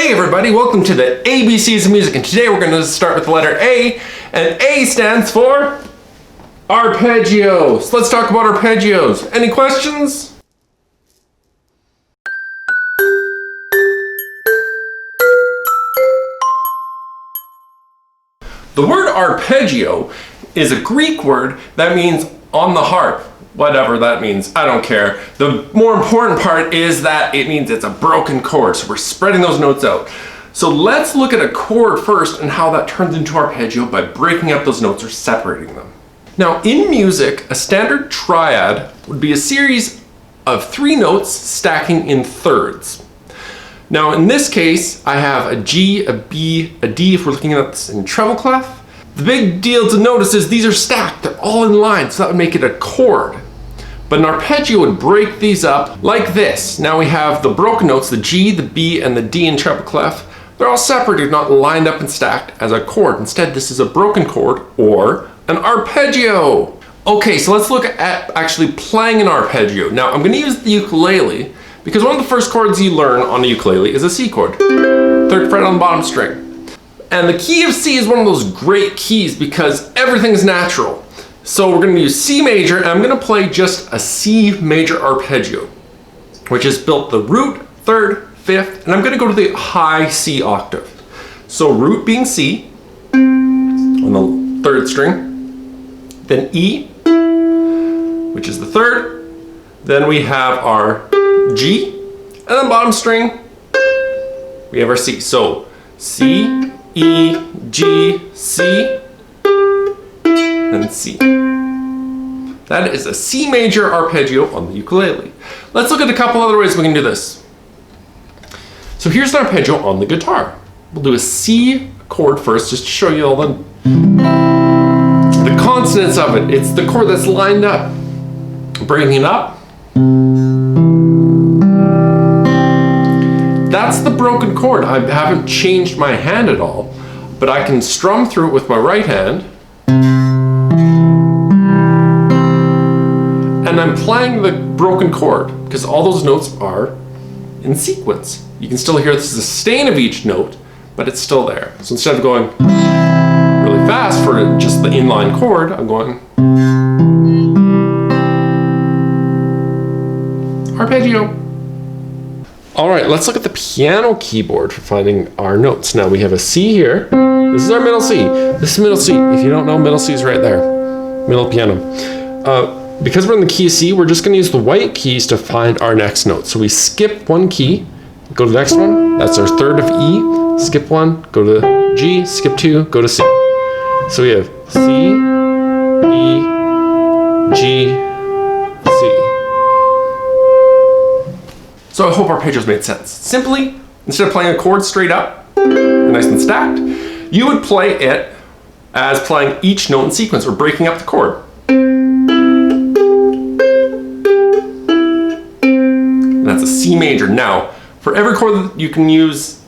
Hey everybody, welcome to the ABCs of Music, and today we're going to start with the letter A, and A stands for Arpeggio. So let's talk about arpeggios. Any questions? The word arpeggio is a Greek word that means on the harp. Whatever that means, I don't care. The more important part is that it means it's a broken chord, so we're spreading those notes out. So let's look at a chord first and how that turns into arpeggio by breaking up those notes or separating them. Now in music, a standard triad would be a series of 3 notes stacking in thirds. Now in this case, I have a G, a B, a D if we're looking at this in treble clef. The big deal to notice is these are stacked, they're all in line, so that would make it a chord. But an arpeggio would break these up like this. Now we have the broken notes, the G, the B, and the D in treble clef. They're all separated, not lined up and stacked as a chord. Instead, this is a broken chord or an arpeggio. Okay, so let's look at actually playing an arpeggio. Now I'm going to use the ukulele because one of the first chords you learn on the ukulele is a C chord, 3rd fret on the bottom string. And the key of C is one of those great keys because everything's natural. So we're going to use C major, and I'm going to play just a C major arpeggio, which is built the root, 3rd, 5th, and I'm going to go to the high C octave. So root being C on the 3rd string, then E, which is the 3rd, then we have our G, and then bottom string, we have our C. So C, E, G, C, and C. That is a C major arpeggio on the ukulele. Let's look at a couple other ways we can do this. So here's an arpeggio on the guitar. We'll do a C chord first just to show you all the consonants of it. It's the chord that's lined up. Breaking it up. That's the broken chord. I haven't changed my hand at all, but I can strum through it with my right hand. And I'm playing the broken chord because all those notes are in sequence. You can still hear the sustain of each note, but it's still there. So instead of going really fast for just the inline chord, I'm going arpeggio. All right, let's look at the piano keyboard for finding our notes. Now we have a C here. This is our middle C. This is middle C. If you don't know, middle C is right there. Middle piano. Because we're in the key of C, we're just going to use the white keys to find our next note. So we skip one key, go to the next one. That's our 3rd of E. Skip 1, go to G. Skip 2, go to C. So we have C, E, G, C. So I hope arpeggios made sense. Simply, instead of playing a chord straight up, nice and stacked, you would play it as playing each note in sequence or breaking up the chord. That's a C major. Now, for every chord you can use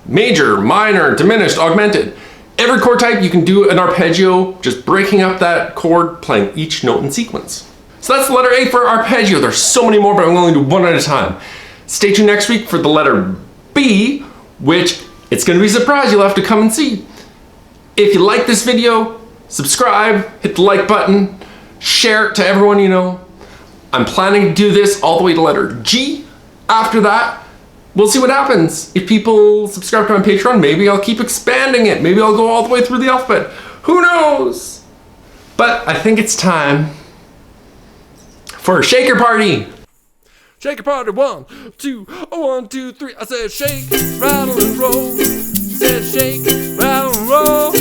major, minor, diminished, augmented. Every chord type you can do an arpeggio, just breaking up that chord, playing each note in sequence. So that's the letter A for arpeggio. There's so many more, but I'm going to do one at a time. Stay tuned next week for the letter B, which it's going to be a surprise. You'll have to come and see. If you like this video, subscribe, hit the like button, share it to everyone you know. I'm planning to do this all the way to letter G. After that, we'll see what happens. If people subscribe to my Patreon, maybe I'll keep expanding it. Maybe I'll go all the way through the alphabet. Who knows? But I think it's time for a shaker party. Shaker party, 1, 2, 1, 2, 3. I said shake, rattle, and roll. Said shake, rattle, and roll.